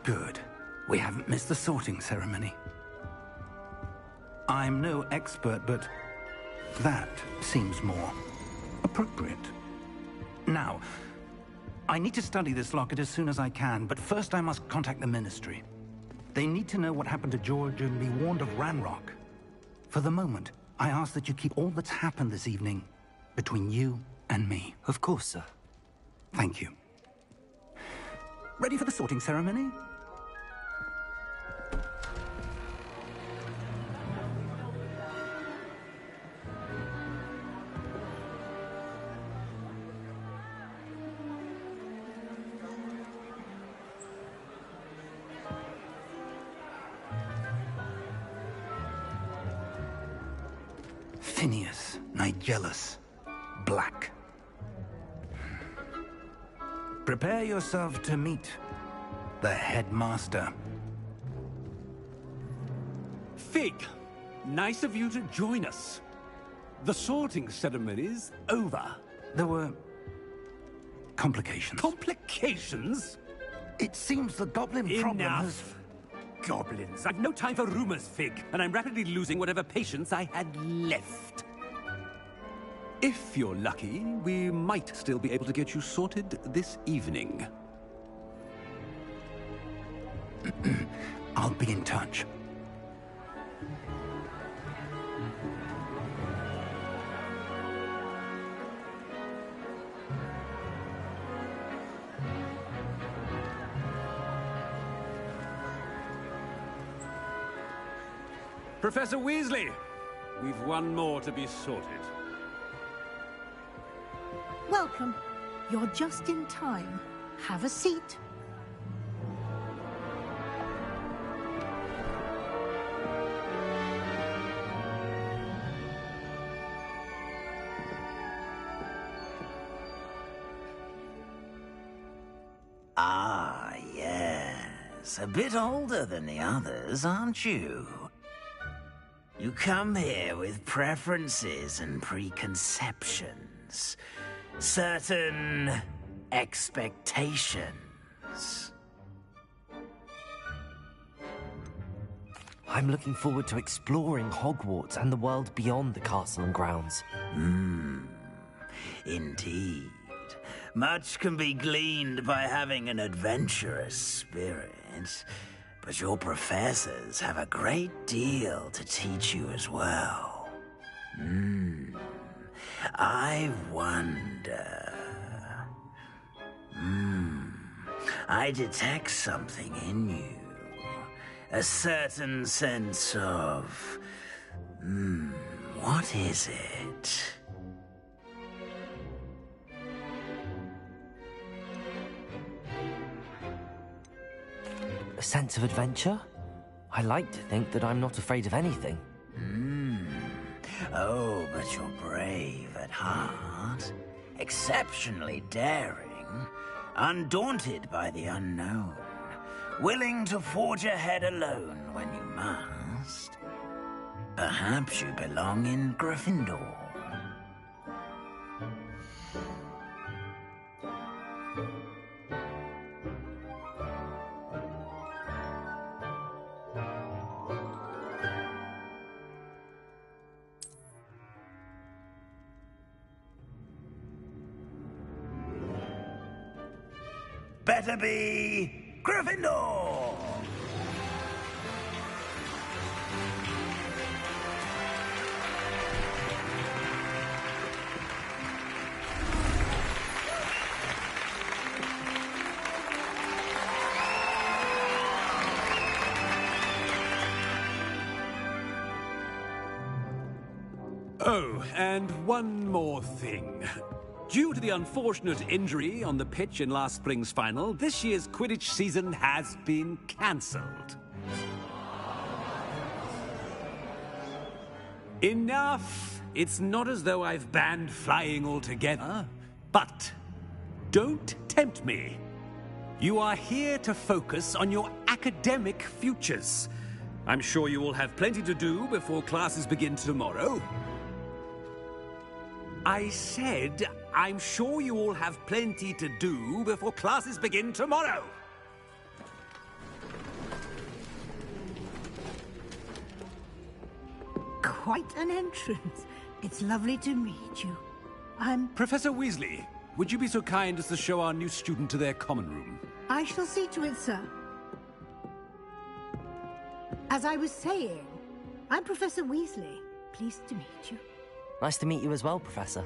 Good. We haven't missed the sorting ceremony. I'm no expert, but that seems more appropriate. Now, I need to study this locket as soon as I can, but first I must contact the Ministry. They need to know what happened to George and be warned of Ranrock. For the moment, I ask that you keep all that's happened this evening between you and me. Of course, sir. Thank you. Ready for the sorting ceremony? Phineas, Nigellus, Black. Prepare yourself to meet the headmaster. Fig, nice of you to join us. The sorting ceremony's over. There were complications. Complications? It seems the goblin problem has... Enough! Goblins. I've no time for rumors, Fig, and I'm rapidly losing whatever patience I had left. If you're lucky, we might still be able to get you sorted this evening. I'll be in touch. Professor Weasley, we've one more to be sorted. Welcome. You're just in time. Have a seat. Ah, yes. A bit older than the others, aren't you? You come here with preferences and preconceptions. Certain expectations. I'm looking forward to exploring Hogwarts and the world beyond the castle and grounds. Indeed. Much can be gleaned by having an adventurous spirit, but your professors have a great deal to teach you as well. I wonder... I detect something in you. A certain sense of... what is it? A sense of adventure? I like to think that I'm not afraid of anything. Oh, but you're brave at heart. Exceptionally daring. Undaunted by the unknown. Willing to forge ahead alone when you must. Perhaps you belong in Gryffindor. Better be Gryffindor! Oh, and one more thing. Due to the unfortunate injury on the pitch in last spring's final, this year's Quidditch season has been cancelled. Enough! It's not as though I've banned flying altogether. But don't tempt me. You are here to focus on your academic futures. I'm sure you will have plenty to do before classes begin tomorrow. I said, I'm sure you all have plenty to do before classes begin tomorrow. quite an entrance. It's lovely to meet you. Professor Weasley, would you be so kind as to show our new student to their common room? I shall see to it, sir. As I was saying, I'm Professor Weasley. Pleased to meet you. Nice to meet you as well, Professor.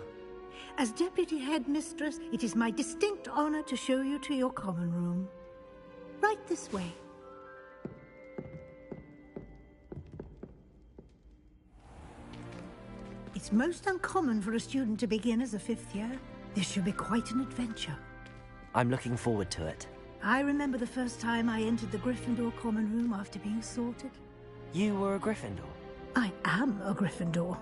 As Deputy Headmistress, it is my distinct honor to show you to your common room. Right this way. It's most uncommon for a student to begin as a 5th year. This should be quite an adventure. I'm looking forward to it. I remember the first time I entered the Gryffindor common room after being sorted. You were a Gryffindor? I am a Gryffindor.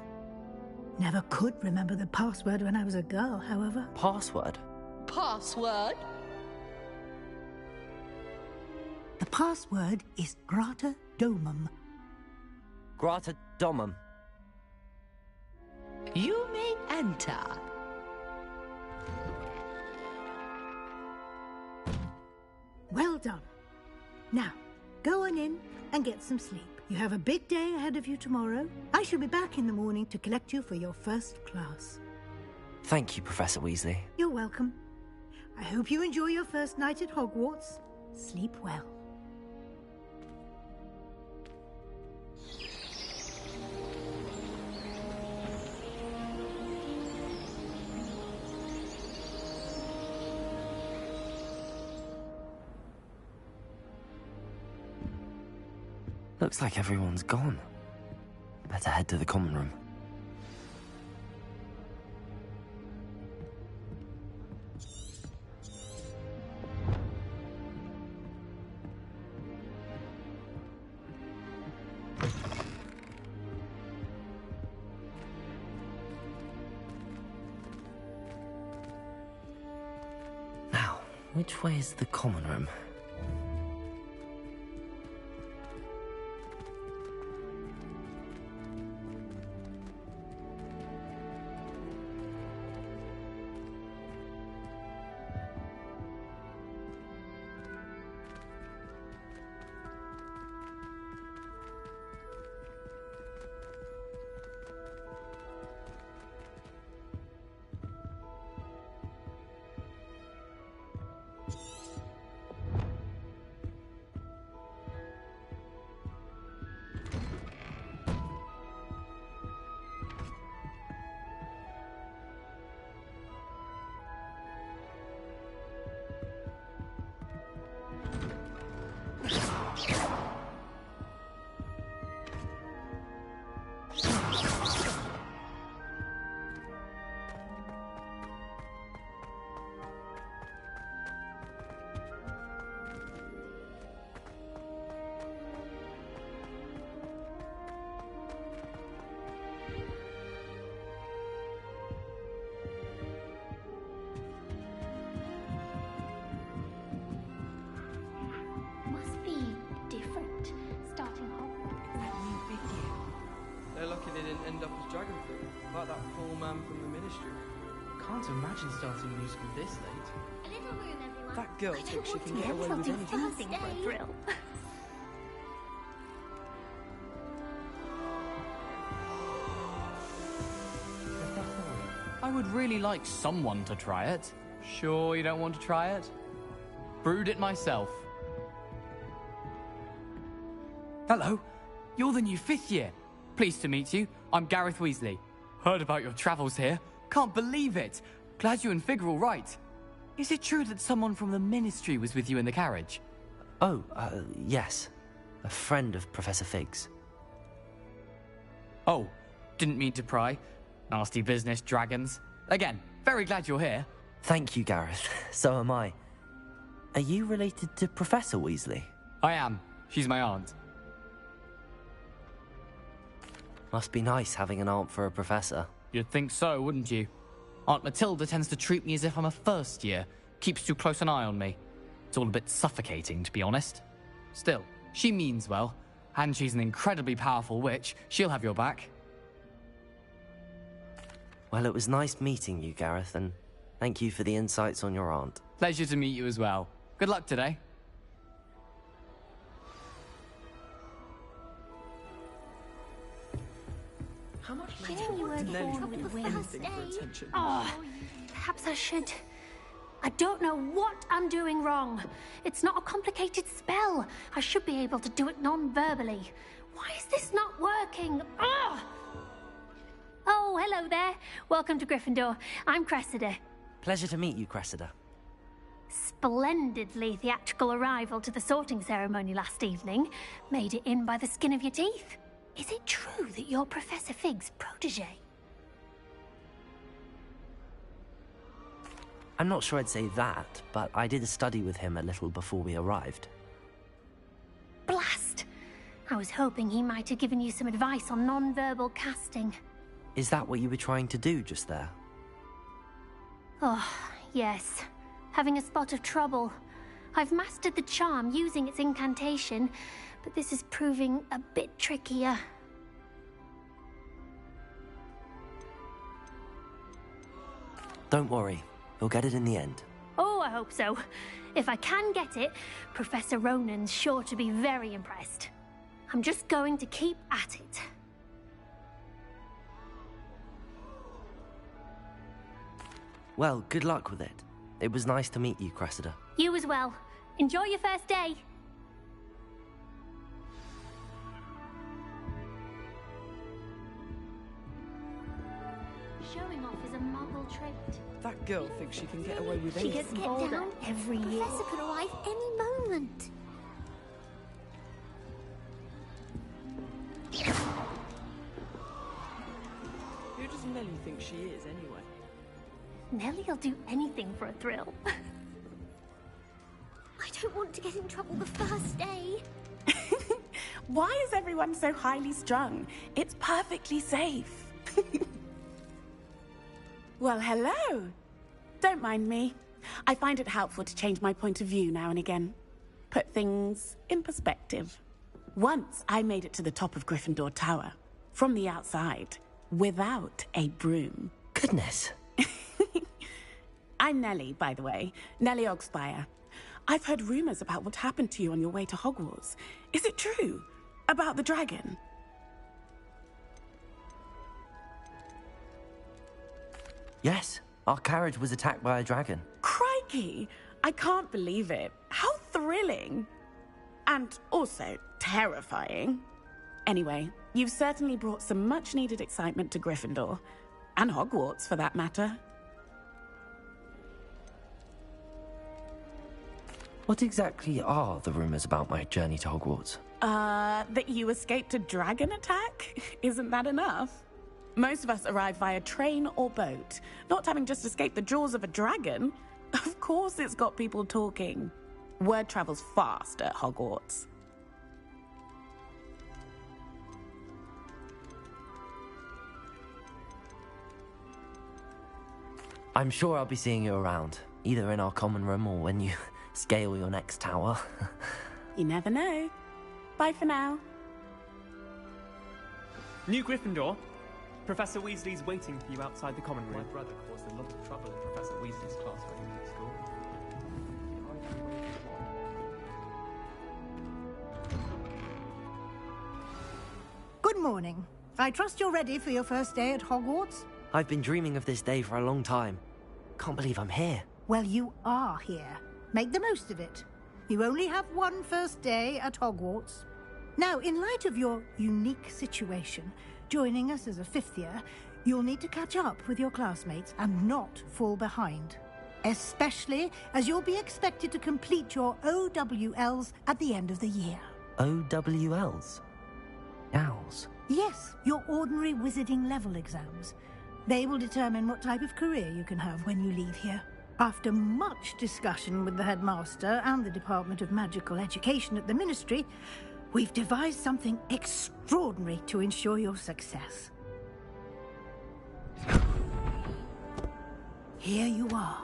Never could remember the password when I was a girl, however. Password? Password? The password is Grata Domum. Grata Domum. You may enter. Well done. Now, go on in and get some sleep. You have a big day ahead of you tomorrow. I shall be back in the morning to collect you for your first class. Thank you, Professor Weasley. You're welcome. I hope you enjoy your first night at Hogwarts. Sleep well. Looks like everyone's gone. Better head to the common room. Now, which way is the common room? Must be different, starting Hogwarts. They're lucky they didn't end up as dragon fruit, like that poor man from the Ministry. Can't imagine starting a new school this late. A little room, everyone. That girl I don't thinks she want can to get get away with something anything. fancy for a thrill. I would really like someone to try it. Sure you don't want to try it? Brewed it myself. Hello, you're the new 5th year. Pleased to meet you. I'm Gareth Weasley. Heard about your travels here. Can't believe it. Glad you and Fig are all right. Is it true that someone from the Ministry was with you in the carriage? Oh, yes. A friend of Professor Fig's. Oh, didn't mean to pry. Nasty business, dragons. Again, very glad you're here. Thank you, Gareth. So am I. Are you related to Professor Weasley? I am. She's my aunt. Must be nice having an aunt for a professor. You'd think so, wouldn't you? Aunt Matilda tends to treat me as if I'm a first year. Keeps too close an eye on me. It's all a bit suffocating, to be honest. Still, she means well. And she's an incredibly powerful witch. She'll have your back. Well, it was nice meeting you, Gareth, and thank you for the insights on your aunt. Pleasure to meet you as well. Good luck today. How much You later know you would weren't Nelly born do with the anything first for day. attention? Oh, perhaps I should. I don't know what I'm doing wrong. It's not a complicated spell. I should be able to do it non-verbally. Why is this not working? Ugh! Oh, hello there. Welcome to Gryffindor. I'm Cressida. Pleasure to meet you, Cressida. Splendidly theatrical arrival to the sorting ceremony last evening. Made it in by the skin of your teeth. Is it true that you're Professor Fig's protege? I'm not sure I'd say that, but I did a study with him a little before we arrived. Blast! I was hoping he might have given you some advice on non-verbal casting. Is that what you were trying to do just there? Oh, yes. Having a spot of trouble. I've mastered the charm using its incantation, but this is proving a bit trickier. Don't worry, you'll get it in the end. Oh, I hope so. If I can get it, Professor Ronan's sure to be very impressed. I'm just going to keep at it. Well, good luck with it. It was nice to meet you, Cressida. You as well. Enjoy your first day. Showing off is a muggle trait. That girl thinks she can get away with She anything. gets kept down every year. Professor could arrive any moment. Who does Nelly think she is, anyway? Nellie'll do anything for a thrill. I don't want to get in trouble the first day. Why is everyone so highly strung? It's perfectly safe. Well, hello. Don't mind me. I find it helpful to change my point of view now and again. Put things in perspective. Once I made it to the top of Gryffindor Tower, from the outside, without a broom. Goodness. I'm Nellie, by the way. Nellie Ogspire. I've heard rumors about what happened to you on your way to Hogwarts. Is it true? About the dragon? Yes, our carriage was attacked by a dragon. Crikey! I can't believe it. How thrilling! And also terrifying. Anyway, you've certainly brought some much-needed excitement to Gryffindor. And Hogwarts, for that matter. What exactly are the rumors about my journey to Hogwarts? That you escaped a dragon attack? Isn't that enough? Most of us arrive via train or boat, not having just escaped the jaws of a dragon. Of course it's got people talking. Word travels fast at Hogwarts. I'm sure I'll be seeing you around, either in our common room or when you scale your next tower. You never know. Bye for now. New Gryffindor. Professor Weasley's waiting for you outside the common room. My brother caused a lot of trouble in Professor Weasley's class when he was at school. Good morning. I trust you're ready for your first day at Hogwarts? I've been dreaming of this day for a long time. Can't believe I'm here. Well, you are here. Make the most of it. You only have one first day at Hogwarts. Now, in light of your unique situation, joining us as a fifth year, you'll need to catch up with your classmates and not fall behind. Especially as you'll be expected to complete your OWLs at the end of the year. OWLs? Owls? Yes, your ordinary wizarding level exams. They will determine what type of career you can have when you leave here. After much discussion with the headmaster and the Department of Magical Education at the Ministry, we've devised something extraordinary to ensure your success. Here you are.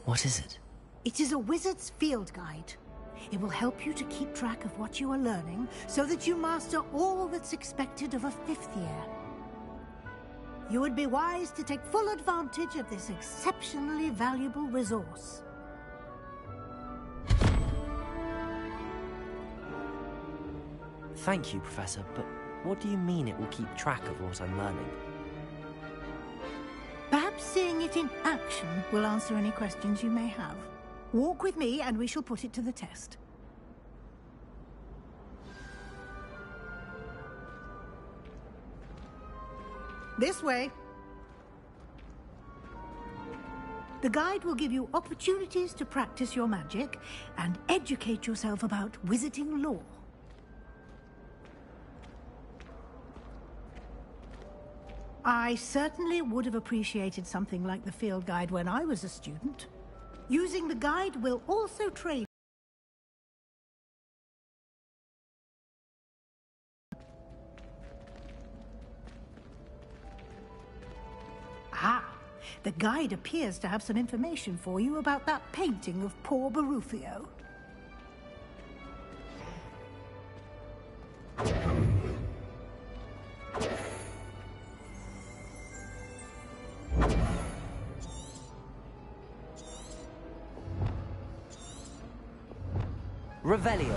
What is it? It is a wizard's field guide. It will help you to keep track of what you are learning so that you master all that's expected of a 5th year. You would be wise to take full advantage of this exceptionally valuable resource. Thank you, Professor, but what do you mean it will keep track of what I'm learning? Perhaps seeing it in action will answer any questions you may have. Walk with me and we shall put it to the test. This way. The guide will give you opportunities to practice your magic and educate yourself about wizarding lore. I certainly would have appreciated something like the field guide when I was a student. Using the guide will also train. Ah, the guide appears to have some information for you about that painting of poor Barufio. Revelio.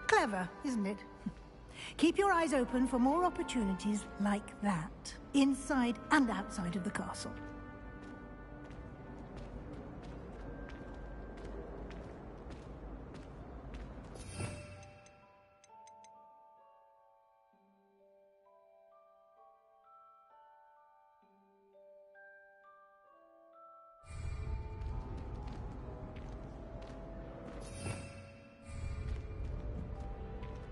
Clever, isn't it? Keep your eyes open for more opportunities like that, inside and outside of the castle.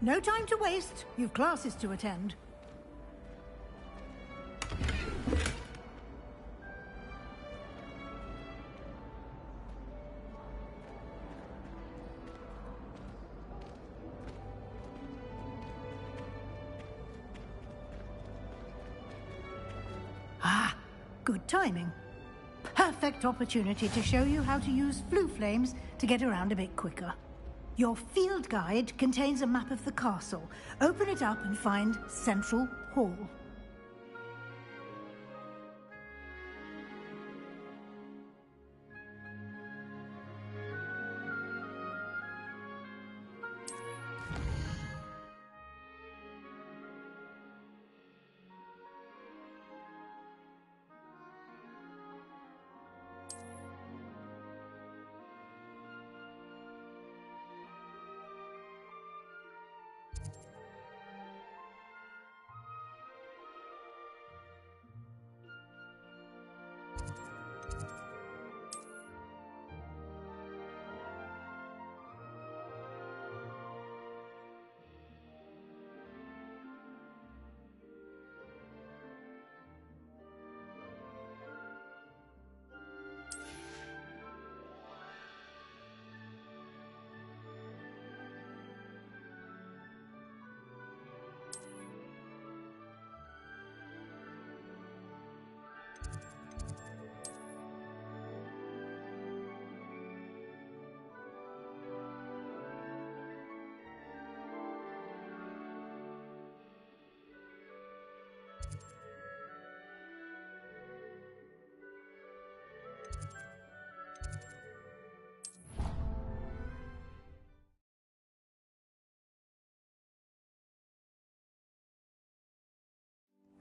No time to waste. You've classes to attend. Ah, good timing. Perfect opportunity to show you how to use flue flames to get around a bit quicker. Your field guide contains a map of the castle. Open it up and find Central Hall.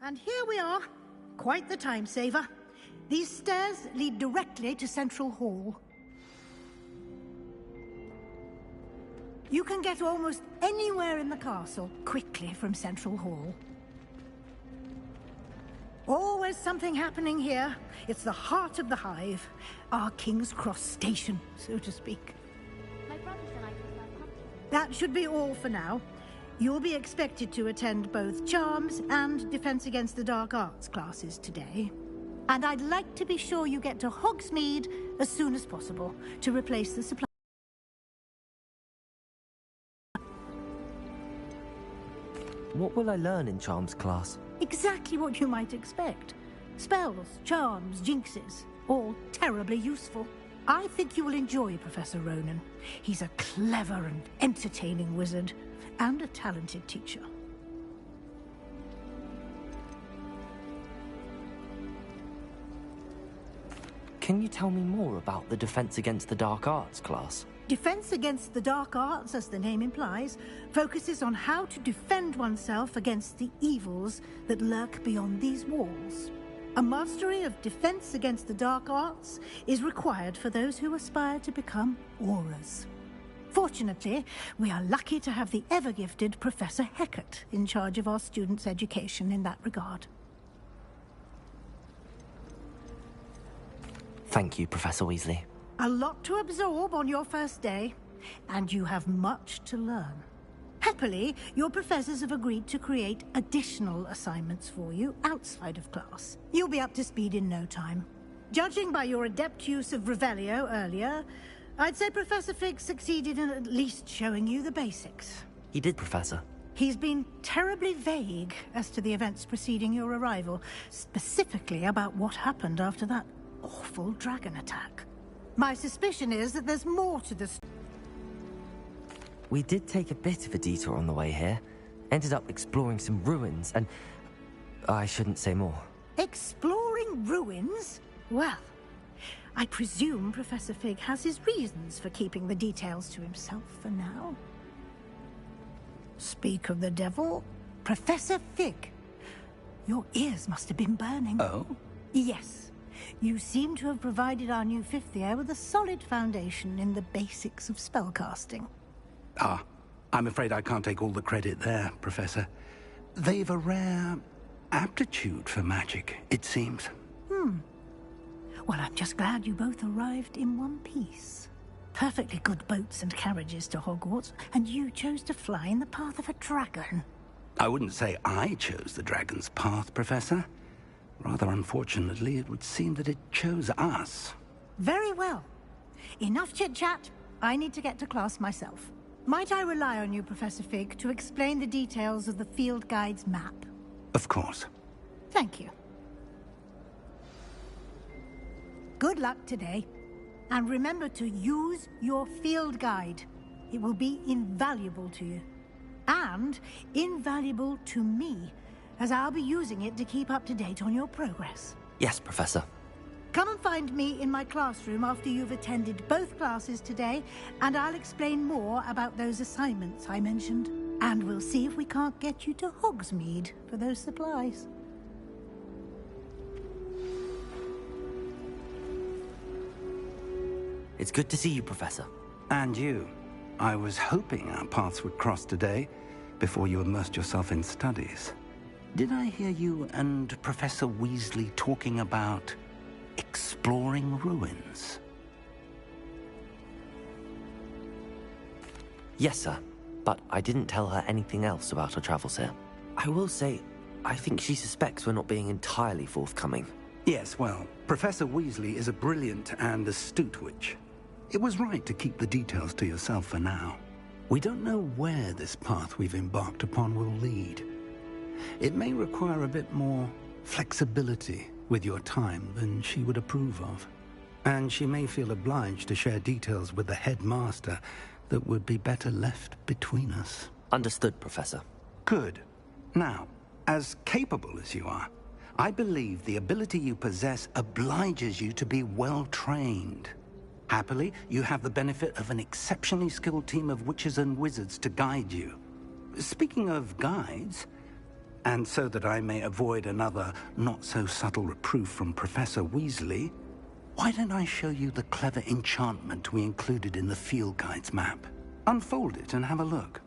And here we are. Quite the time saver. These stairs lead directly to Central Hall. You can get almost anywhere in the castle quickly from Central Hall. Always something happening here. It's the heart of the Hive. Our King's Cross station, so to speak. My brother said I could start hunting. That should be all for now. You'll be expected to attend both Charms and Defense Against the Dark Arts classes today. And I'd like to be sure you get to Hogsmeade as soon as possible to replace the supply. What will I learn in Charms class? Exactly what you might expect. Spells, charms, jinxes, all terribly useful. I think you will enjoy Professor Ronan. He's a clever and entertaining wizard, and a talented teacher. Can you tell me more about the Defense Against the Dark Arts class? Defense Against the Dark Arts, as the name implies, focuses on how to defend oneself against the evils that lurk beyond these walls. A mastery of Defense Against the Dark Arts is required for those who aspire to become Aurors. Fortunately, we are lucky to have the ever-gifted Professor Hecat in charge of our students' education in that regard. Thank you, Professor Weasley. A lot to absorb on your first day, and you have much to learn. Happily, your professors have agreed to create additional assignments for you outside of class. You'll be up to speed in no time. Judging by your adept use of Revelio earlier, I'd say Professor Fig succeeded in at least showing you the basics. He did, Professor. He's been terribly vague as to the events preceding your arrival, specifically about what happened after that awful dragon attack. My suspicion is that there's more to this. We did take a bit of a detour on the way here. Ended up exploring some ruins, and I shouldn't say more. Exploring ruins? Well, I presume Professor Fig has his reasons for keeping the details to himself for now. Speak of the devil, Professor Fig. Your ears must have been burning. Oh? Yes. You seem to have provided our new fifth year with a solid foundation in the basics of spellcasting. Ah, I'm afraid I can't take all the credit there, Professor. They've a rare aptitude for magic, it seems. Well, I'm just glad you both arrived in one piece. Perfectly good boats and carriages to Hogwarts, and you chose to fly in the path of a dragon. I wouldn't say I chose the dragon's path, Professor. Rather unfortunately, it would seem that it chose us. Very well. Enough chit-chat. I need to get to class myself. Might I rely on you, Professor Fig, to explain the details of the field guide's map? Of course. Thank you. Good luck today. And remember to use your field guide. It will be invaluable to you. And invaluable to me, as I'll be using it to keep up to date on your progress. Yes, Professor. Come and find me in my classroom after you've attended both classes today, and I'll explain more about those assignments I mentioned. And we'll see if we can't get you to Hogsmeade for those supplies. It's good to see you, Professor. And you. I was hoping our paths would cross today, before you immersed yourself in studies. Did I hear you and Professor Weasley talking about exploring ruins? Yes, sir. But I didn't tell her anything else about her travels here. I will say, I think she suspects we're not being entirely forthcoming. Yes, well, Professor Weasley is a brilliant and astute witch. It was right to keep the details to yourself for now. We don't know where this path we've embarked upon will lead. It may require a bit more flexibility with your time than she would approve of. And she may feel obliged to share details with the headmaster that would be better left between us. Understood, Professor. Good. Now, as capable as you are, I believe the ability you possess obliges you to be well-trained. Happily, you have the benefit of an exceptionally skilled team of witches and wizards to guide you. Speaking of guides, And so that I may avoid another not-so-subtle reproof from Professor Weasley, why don't I show you the clever enchantment we included in the field guide's map? Unfold it and have a look.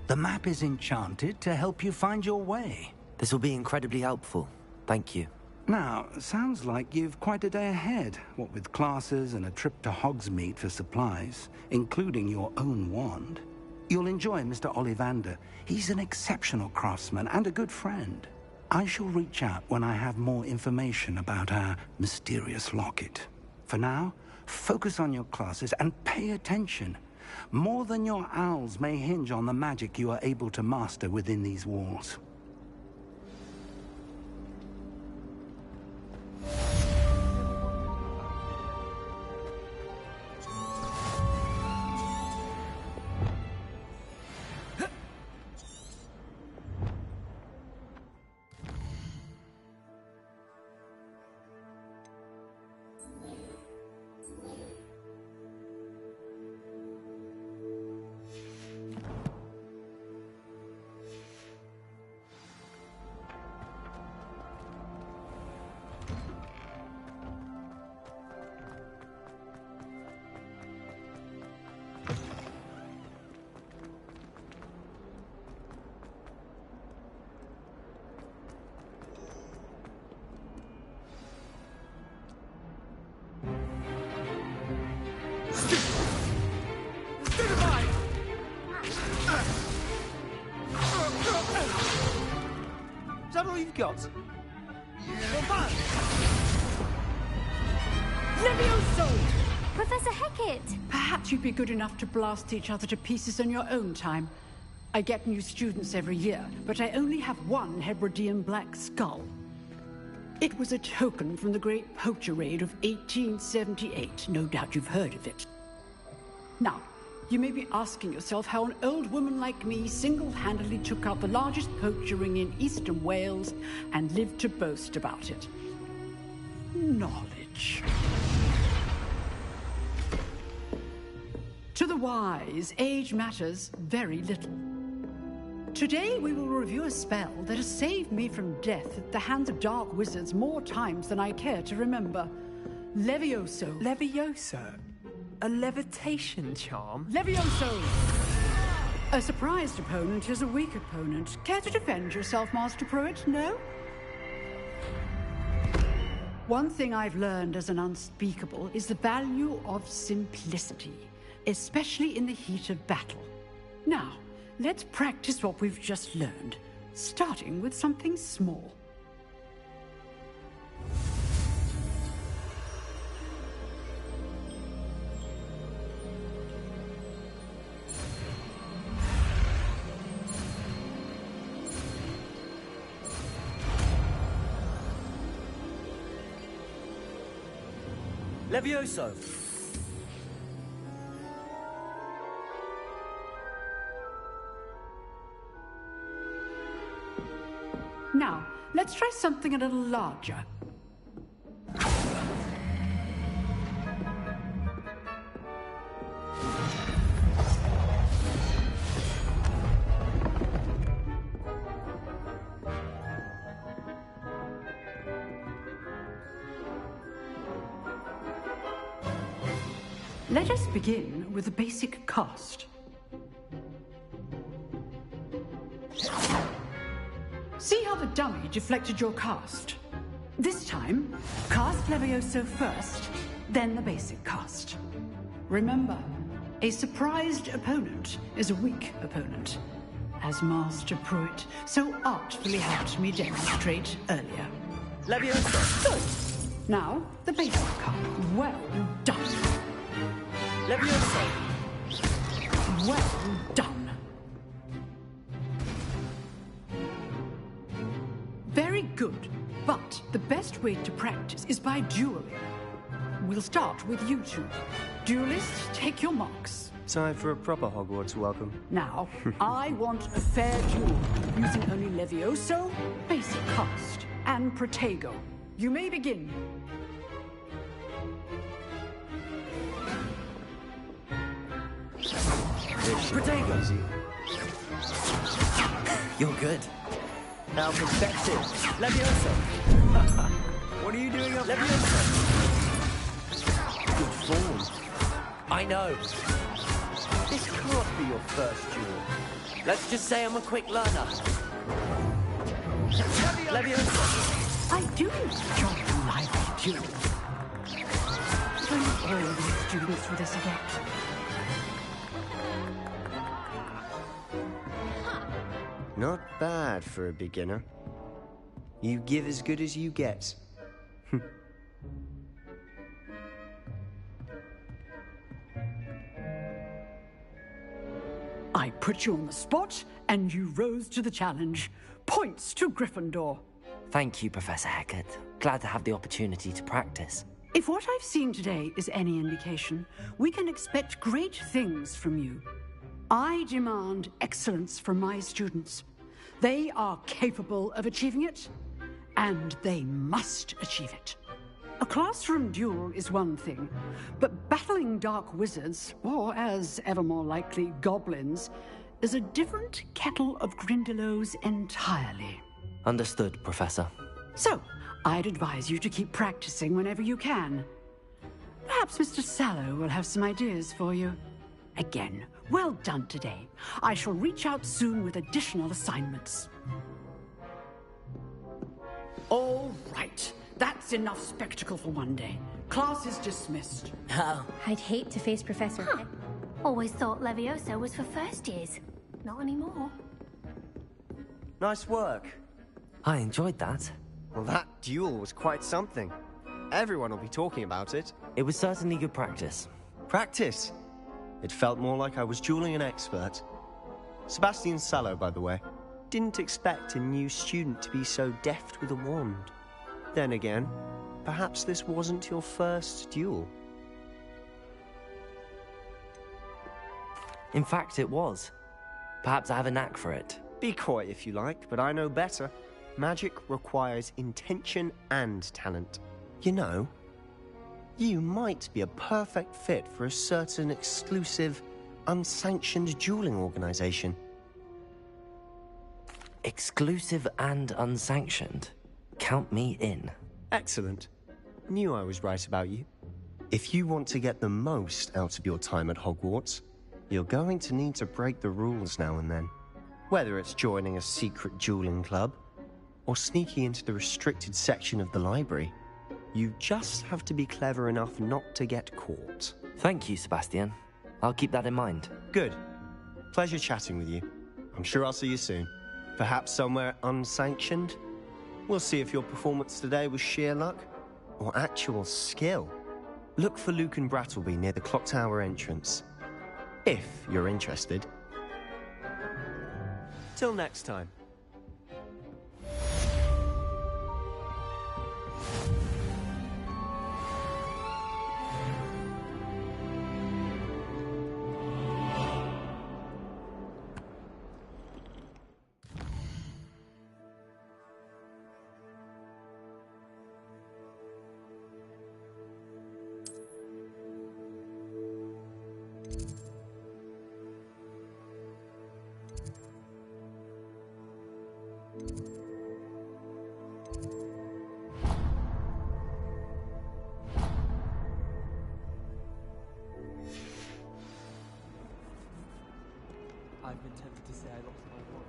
The map is enchanted to help you find your way. This will be incredibly helpful. Thank you. Now, sounds like you've quite a day ahead, what with classes and a trip to Hogsmeade for supplies, including your own wand. You'll enjoy Mr. Ollivander. He's an exceptional craftsman and a good friend. I shall reach out when I have more information about our mysterious locket. For now, focus on your classes and pay attention. More than your owls may hinge on the magic you are able to master within these walls. Is that all you've got? Levioso! Professor Hecat! Perhaps you'd be good enough to blast each other to pieces in your own time. I get new students every year, but I only have one Hebridean black skull. It was a token from the Great Poacher Raid of 1878. No doubt you've heard of it. Now, you may be asking yourself how an old woman like me single-handedly took out the largest poacher ring in eastern Wales and lived to boast about it. Knowledge. To the wise, age matters very little. Today we will review a spell that has saved me from death at the hands of dark wizards more times than I care to remember. Levioso. Levioso? A levitation charm? Levioso! A surprised opponent is a weak opponent. Care to defend yourself, Master Pruitt? No? One thing I've learned as an unspeakable is the value of simplicity, especially in the heat of battle. Now, let's practice what we've just learned, starting with something small. Levioso! Now, let's try something a little larger. Let us begin with a basic cast. See how the dummy deflected your cast? This time, cast Levioso first, then the basic cast. Remember, a surprised opponent is a weak opponent. as Master Pruitt so artfully helped me demonstrate earlier. Leviosa! Good. Now, the basic cup. Well done. Leviosa! Well done. Very good. But the best way to practice is by dueling. We'll start with you two. Duelists, take your marks. Time for a proper Hogwarts welcome. Now, I want a fair duel, using only Levioso, basic cast, and Protego. You may begin. Protego! You're good. Now perspective. Leviosa! What are you doing up Leviosa! Good form. I know. This can't be your first duel. Let's just say I'm a quick learner. Leviosa! I do enjoy a lively duel. Don't all these students for this again. Not bad for a beginner. You give as good as you get. I put you on the spot, and you rose to the challenge. Points to Gryffindor. Thank you, Professor Hecat. Glad to have the opportunity to practice. If what I've seen today is any indication, we can expect great things from you. I demand excellence from my students. They are capable of achieving it, and they must achieve it. A classroom duel is one thing, but battling dark wizards, or as ever more likely, goblins, is a different kettle of Grindylows entirely. Understood, Professor. So, I'd advise you to keep practicing whenever you can. Perhaps Mr. Sallow will have some ideas for you. Again, well done today. I shall reach out soon with additional assignments. All right. That's enough spectacle for one day. Class is dismissed. Oh. I'd hate to face Professor Heck. Always thought Levioso was for first years. Not anymore. Nice work. I enjoyed that. Well, that duel was quite something. Everyone will be talking about it. It was certainly good practice. Practice? It felt more like I was dueling an expert. Sebastian Sallow, by the way. Didn't expect a new student to be so deft with a wand. Then again, perhaps this wasn't your first duel. In fact, it was. Perhaps I have a knack for it. Be coy if you like, but I know better. Magic requires intention and talent. You know, you might be a perfect fit for a certain exclusive, unsanctioned dueling organization. Exclusive and unsanctioned? Count me in. Excellent. Knew I was right about you. If you want to get the most out of your time at Hogwarts, you're going to need to break the rules now and then. Whether it's joining a secret dueling club, or sneaking into the restricted section of the library, you just have to be clever enough not to get caught. Thank you, Sebastian. I'll keep that in mind. Good. Pleasure chatting with you. I'm sure I'll see you soon. Perhaps somewhere unsanctioned? We'll see if your performance today was sheer luck or actual skill. Look for Luke and Brattleby near the clock tower entrance, if you're interested. Till next time. I've been tempted to say I lost my wand.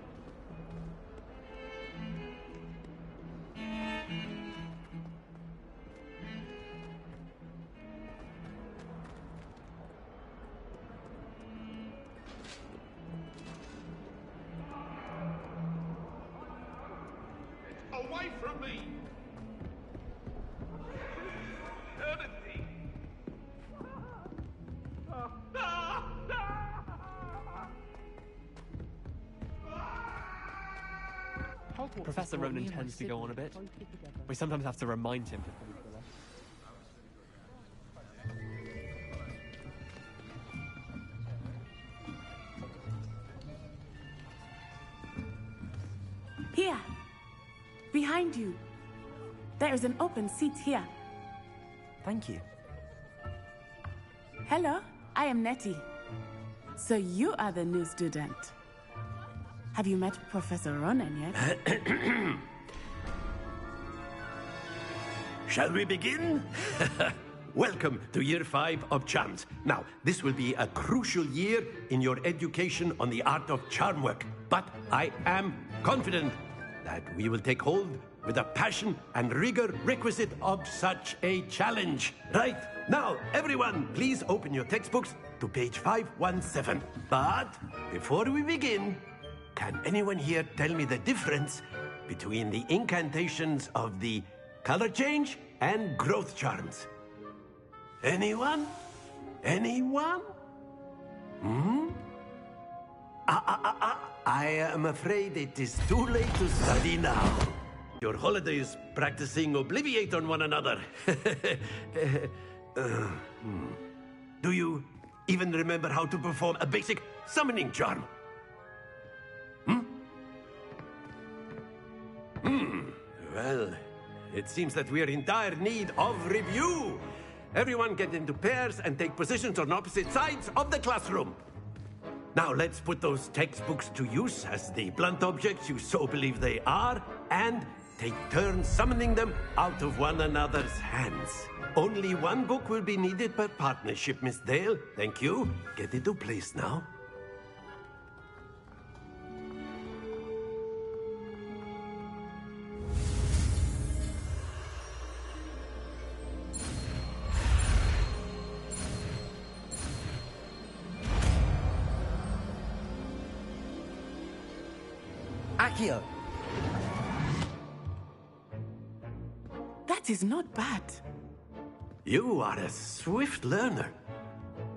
away from me! Eternity! Professor Ronan tends to go on a bit. We sometimes have to remind him to come to us. Here. Behind you. There is an open seat here. Thank you. Hello, I am Nettie. So you are the new student. Have you met Professor Ronan yet? Shall we begin? Welcome to Year 5 of Charms. Now, this will be a crucial year in your education on the art of charm work. But I am confident that we will take hold with the passion and rigor requisite of such a challenge. Right, now, everyone, please open your textbooks to page 517. But before we begin, can anyone here tell me the difference between the incantations of the color change and growth charms? Anyone? Anyone? I am afraid it is too late to study now. Your holidays practicing obliviate on one another. Do you even remember how to perform a basic summoning charm? Well, it seems that we are in dire need of review. Everyone get into pairs and take positions on opposite sides of the classroom. Now let's put those textbooks to use as the blunt objects you so believe they are, and take turns summoning them out of one another's hands. Only one book will be needed per partnership, Miss Dale. Thank you. Get into place now. Accio! That is not bad. You are a swift learner.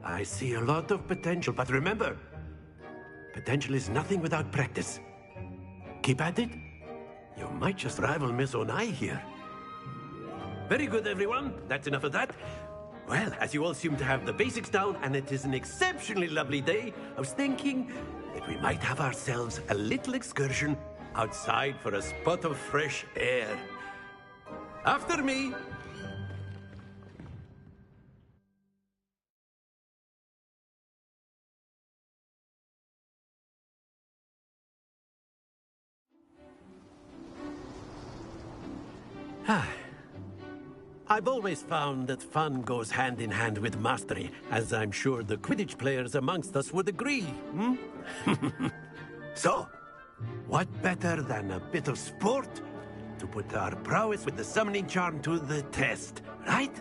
I see a lot of potential, but remember, potential is nothing without practice. Keep at it. You might just rival Miss Onai here. Very good, everyone. That's enough of that. Well, as you all seem to have the basics down, and it is an exceptionally lovely day, I was thinking that we might have ourselves a little excursion outside for a spot of fresh air. After me. I've always found that fun goes hand in hand with mastery, as I'm sure the Quidditch players amongst us would agree. So, what better than a bit of sport to put our prowess with the summoning charm to the test, right?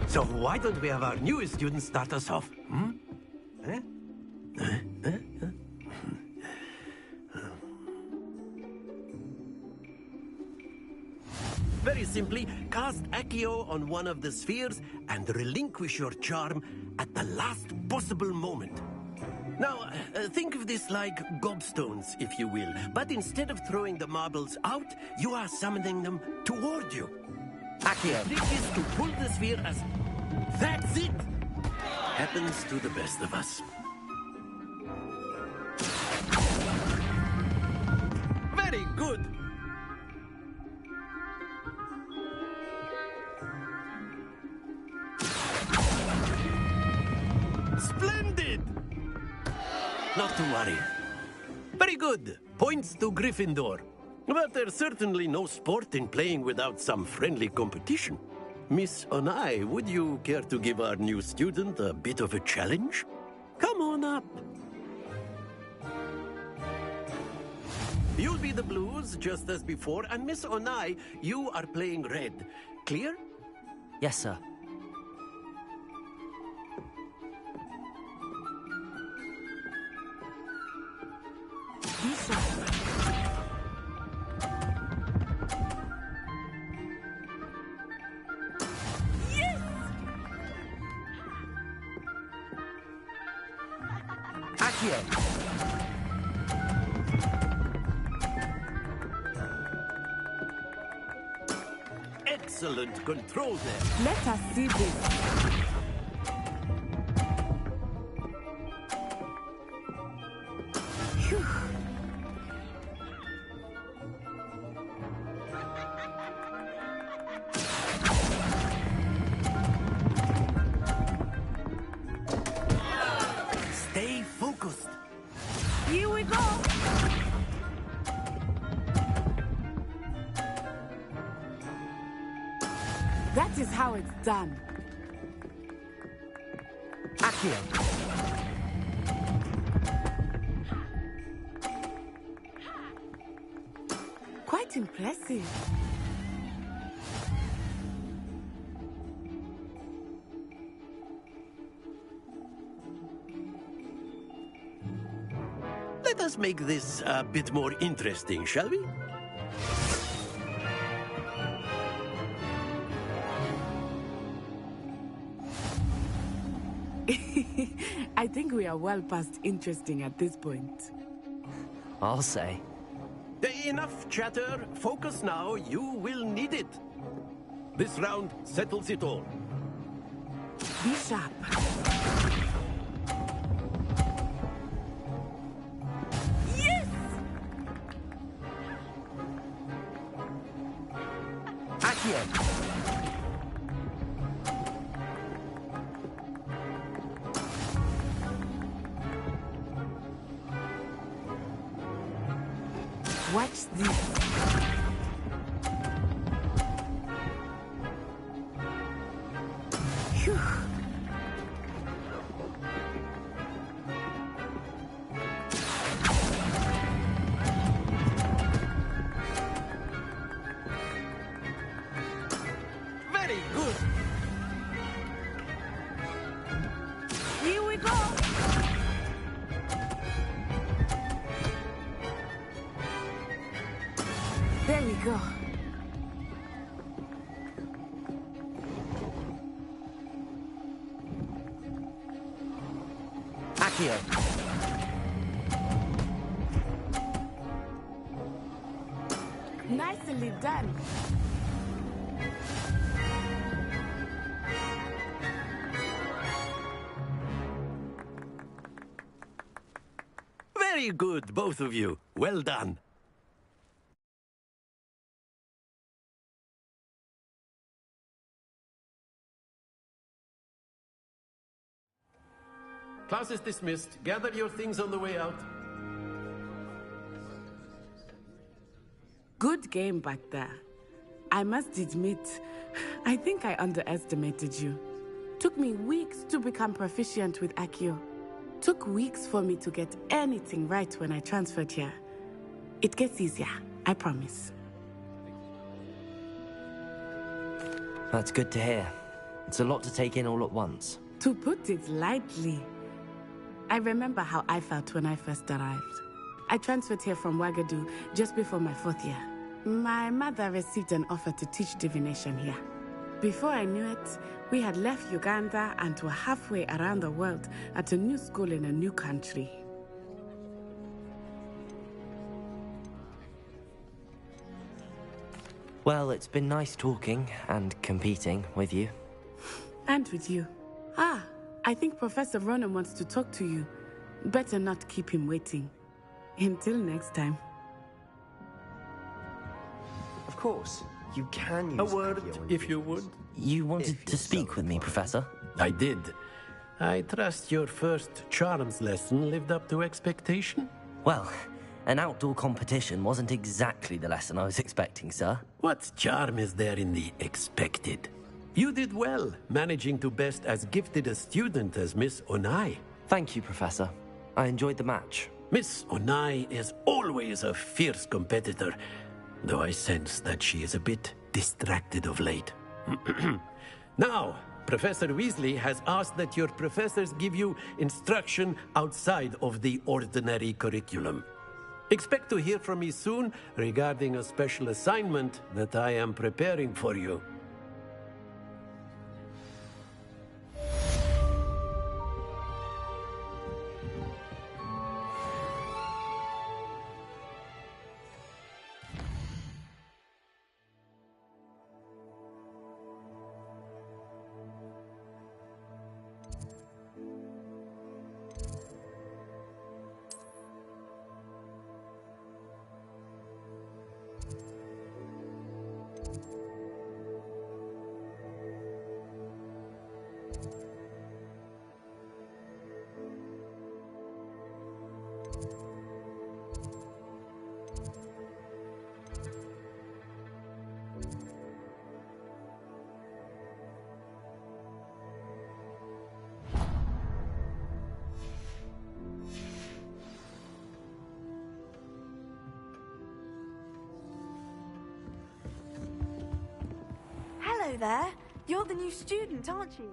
So why don't we have our newest student start us off? Very simply, cast Accio on one of the spheres and relinquish your charm at the last possible moment. Now, think of this like gobstones, if you will. But instead of throwing the marbles out, you are summoning them toward you. Accio! The trick is to pull the sphere as... That's it! Happens to the best of us. Very good! Splendid! Not to worry. Very good. Points to Gryffindor. But there's certainly no sport in playing without some friendly competition. Miss Onai, would you care to give our new student a bit of a challenge? Come on up. You'll be the blues, just as before, and Miss Onai, you are playing red. clear? Yes, sir. Excellent control there. Let us see this. Phew. Stay focused. Here we go. That is how it's done. Accio. Quite impressive. Let us make this a bit more interesting, shall we? I think we are well past interesting at this point. I'll say. Enough chatter. Focus now. You will need it. This round settles it all. Be sharp. Yes! Accio. Watch this. Phew. Very good. Here we go. There we go. Accio. Nicely done. Very good, both of you. Well done. Class is dismissed. Gather your things on the way out. Good game back there. I must admit, I think I underestimated you. Took me weeks to become proficient with Accio. Took weeks for me to get anything right when I transferred here. It gets easier, I promise. That's good to hear. It's a lot to take in all at once. To put it lightly, I remember how I felt when I first arrived. I transferred here from Ouagadougou just before my 4th year. My mother received an offer to teach divination here. Before I knew it, we had left Uganda and were halfway around the world at a new school in a new country. Well, it's been nice talking and competing with you. And with you. Ah, I think Professor Ronan wants to talk to you. Better not keep him waiting. Until next time. Of course, you can use A word, Accio if you would. You wanted to speak with me, Professor? I did. I trust your first charms lesson lived up to expectation? Well, an outdoor competition wasn't exactly the lesson I was expecting, sir. What charm is there in the expected? You did well, managing to best as gifted a student as Miss Onai. Thank you, Professor. I enjoyed the match. Miss Onai is always a fierce competitor, though I sense that she is a bit distracted of late. Now, Professor Weasley has asked that your professors give you instruction outside of the ordinary curriculum. Expect to hear from me soon regarding a special assignment that I am preparing for you. Hello there. You're the new student, aren't you?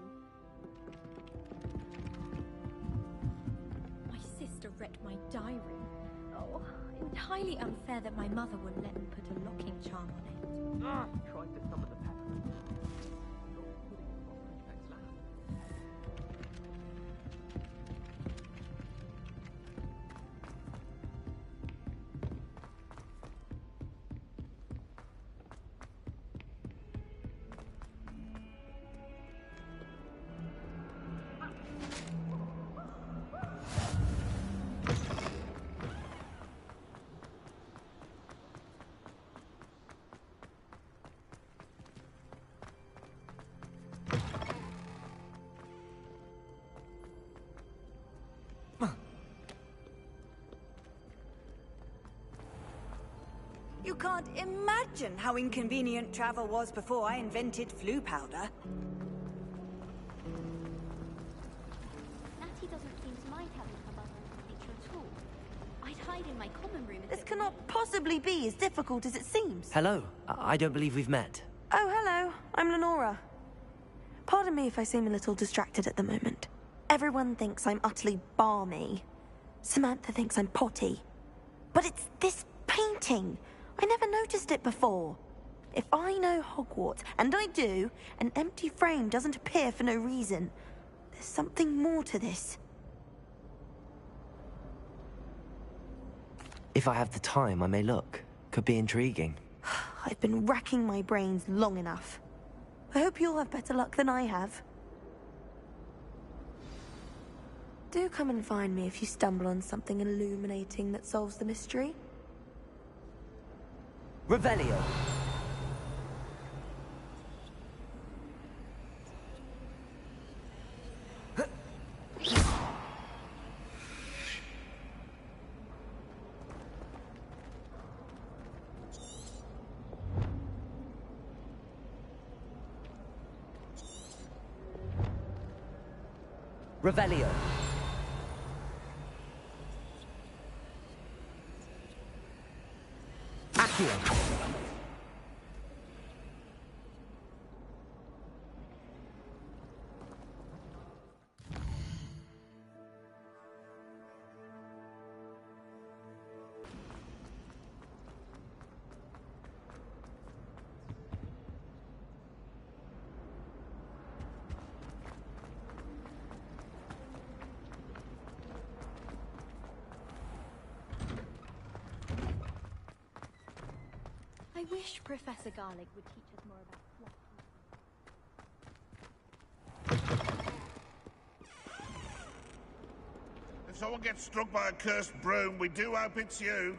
My sister wrecked my diary. Oh, entirely unfair that my mother wouldn't let me put a locking charm on it. Tried to summon the peppermint. You can't imagine how inconvenient travel was before I invented flu powder. Natty doesn't seem to mind having her mother as a teacher at all. I'd hide in my common room. This cannot possibly be as difficult as it seems. Hello. I don't believe we've met. Oh, hello. I'm Lenora. Pardon me if I seem a little distracted at the moment. Everyone thinks I'm utterly balmy. Samantha thinks I'm potty. But it's this painting. I never noticed it before. If I know Hogwarts, and I do, an empty frame doesn't appear for no reason. There's something more to this. If I have the time, I may look. Could be intriguing. I've been racking my brains long enough. I hope you'll have better luck than I have. Do come and find me if you stumble on something illuminating that solves the mystery. Revelio. Revelio. Accio. I wish Professor Garlick would teach us more about fluff. If someone gets struck by a cursed broom, we do hope it's you.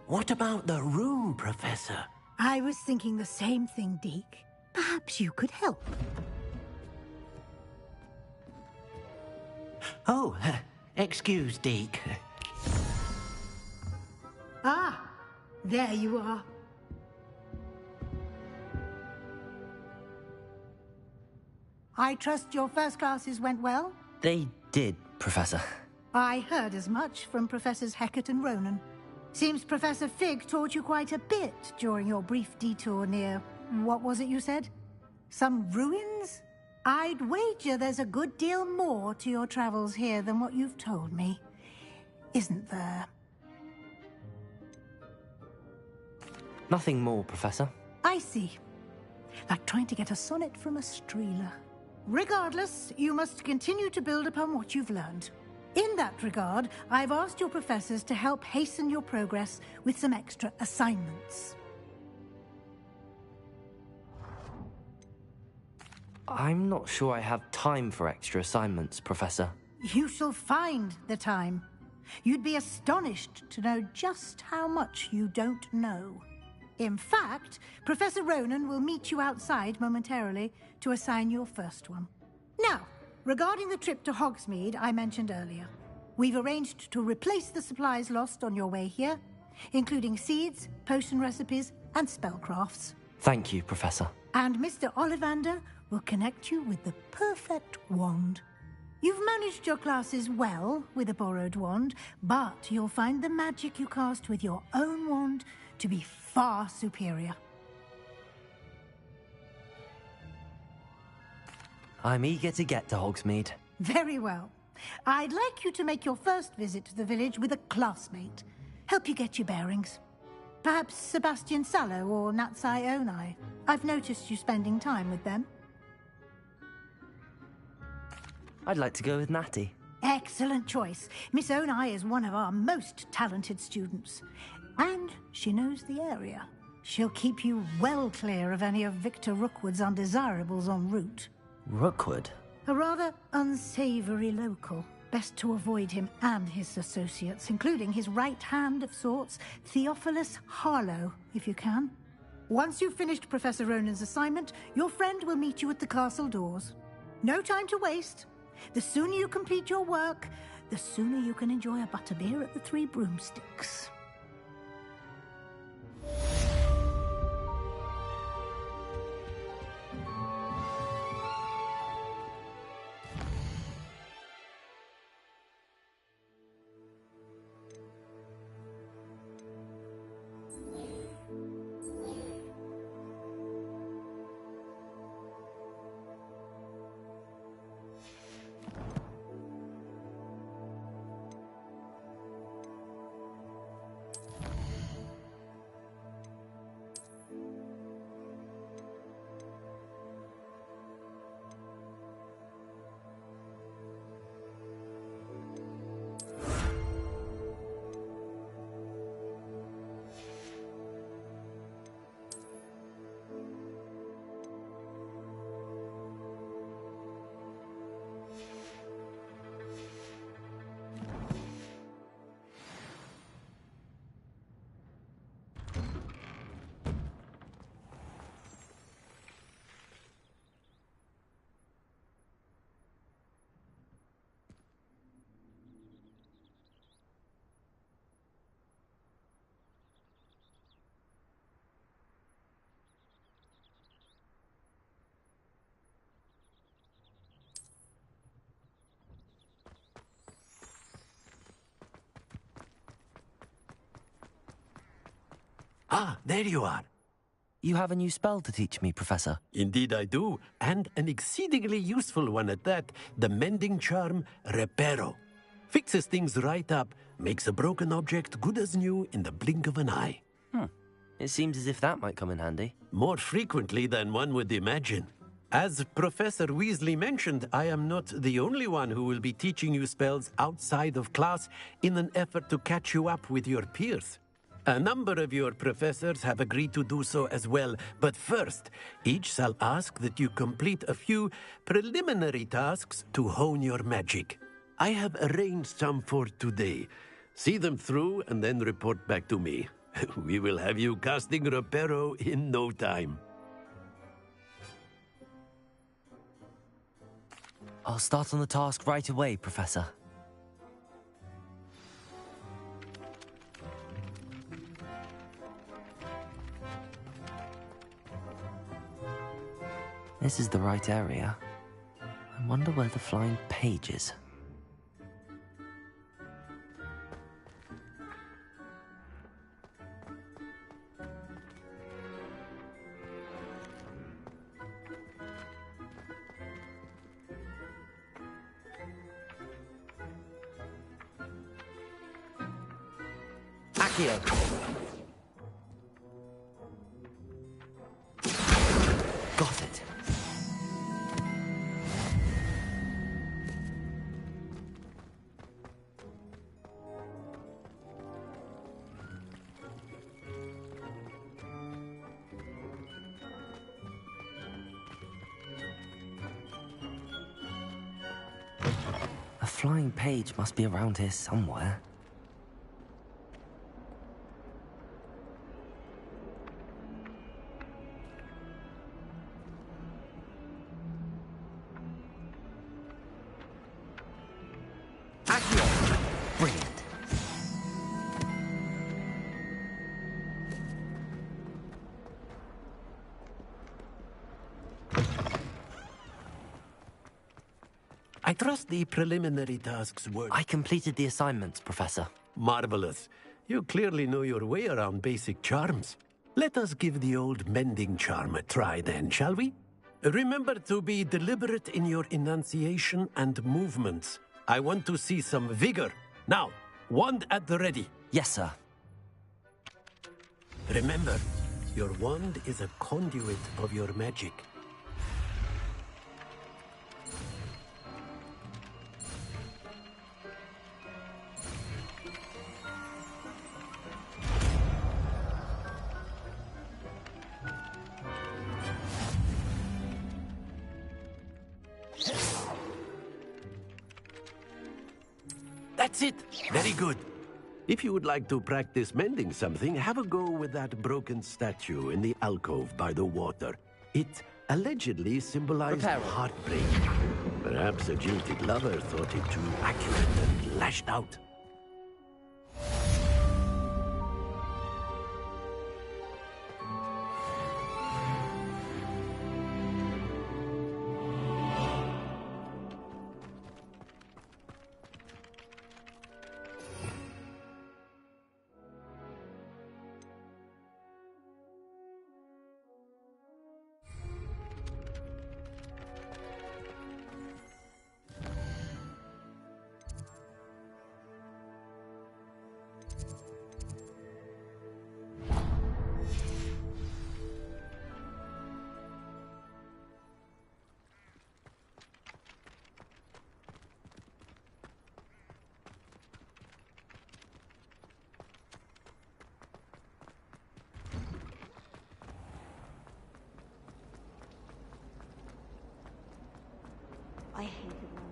What about the room, Professor? I was thinking the same thing, Deke. Perhaps you could help. Oh, excuse, Deke. Ah, there you are. I trust your first classes went well? They did, Professor. I heard as much from Professors Hecat and Ronan. Seems Professor Fig taught you quite a bit during your brief detour near... what was it you said? Some ruins? I'd wager there's a good deal more to your travels here than what you've told me. Isn't there? Nothing more, Professor. I see. Like trying to get a sonnet from a streeler. Regardless, you must continue to build upon what you've learned. In that regard, I've asked your professors to help hasten your progress with some extra assignments. I'm not sure I have time for extra assignments, Professor. You shall find the time. You'd be astonished to know just how much you don't know. In fact, Professor Ronan will meet you outside momentarily to assign your first one. Now, regarding the trip to Hogsmeade I mentioned earlier, we've arranged to replace the supplies lost on your way here, including seeds, potion recipes, and spellcrafts. Thank you, Professor. And Mr. Ollivander will connect you with the perfect wand. You've managed your classes well with a borrowed wand, but you'll find the magic you cast with your own wand to be far superior. I'm eager to get to Hogsmeade. Very well. I'd like you to make your first visit to the village with a classmate. Help you get your bearings. Perhaps Sebastian Sallow or Natsai Onai. I've noticed you spending time with them. I'd like to go with Natty. Excellent choice. Miss Onai is one of our most talented students. And she knows the area. She'll keep you well clear of any of Victor Rookwood's undesirables en route. Rookwood? A rather unsavory local. Best to avoid him and his associates, including his right hand of sorts, Theophilus Harlow, if you can. Once you've finished Professor Ronan's assignment, your friend will meet you at the castle doors. No time to waste. The sooner you complete your work, the sooner you can enjoy a butterbeer at the Three Broomsticks. Ah, there you are. You have a new spell to teach me, Professor. Indeed I do, and an exceedingly useful one at that, the mending charm Reparo. Fixes things right up, makes a broken object good as new in the blink of an eye. It seems as if that might come in handy. More frequently than one would imagine. As Professor Weasley mentioned, I am not the only one who will be teaching you spells outside of class in an effort to catch you up with your peers. A number of your professors have agreed to do so as well, but first, each shall ask that you complete a few preliminary tasks to hone your magic. I have arranged some for today. See them through and then report back to me. We will have you casting Reparo in no time. I'll start on the task right away, Professor. This is the right area. Wonder where the flying page is. Accio! Got it. A flying page must be around here somewhere. Brilliant. I trust the preliminary tasks were... I completed the assignments, Professor. Marvelous. You clearly know your way around basic charms. Let us give the old mending charm a try then, shall we? Remember to be deliberate in your enunciation and movements. I want to see some vigor. Now, wand at the ready. Yes, sir. Remember, your wand is a conduit of your magic. That's it. Very good. If you would like to practice mending something, have a go with that broken statue in the alcove by the water. It allegedly symbolized heartbreak. Perhaps a jilted lover thought it too accurate and lashed out. I hated them.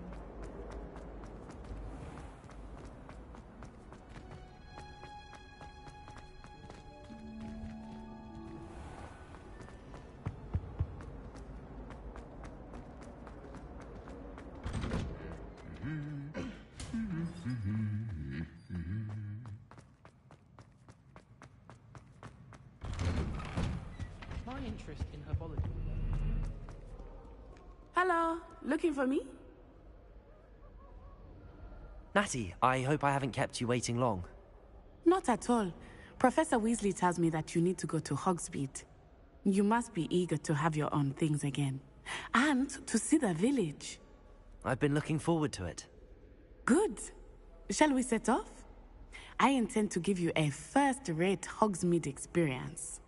My interest in herbology. Hello, looking for me? Natty, I hope I haven't kept you waiting long. Not at all. Professor Weasley tells me that you need to go to Hogsmeade. You must be eager to have your own things again. And to see the village. I've been looking forward to it. Good. Shall we set off? I intend to give you a first-rate Hogsmeade experience.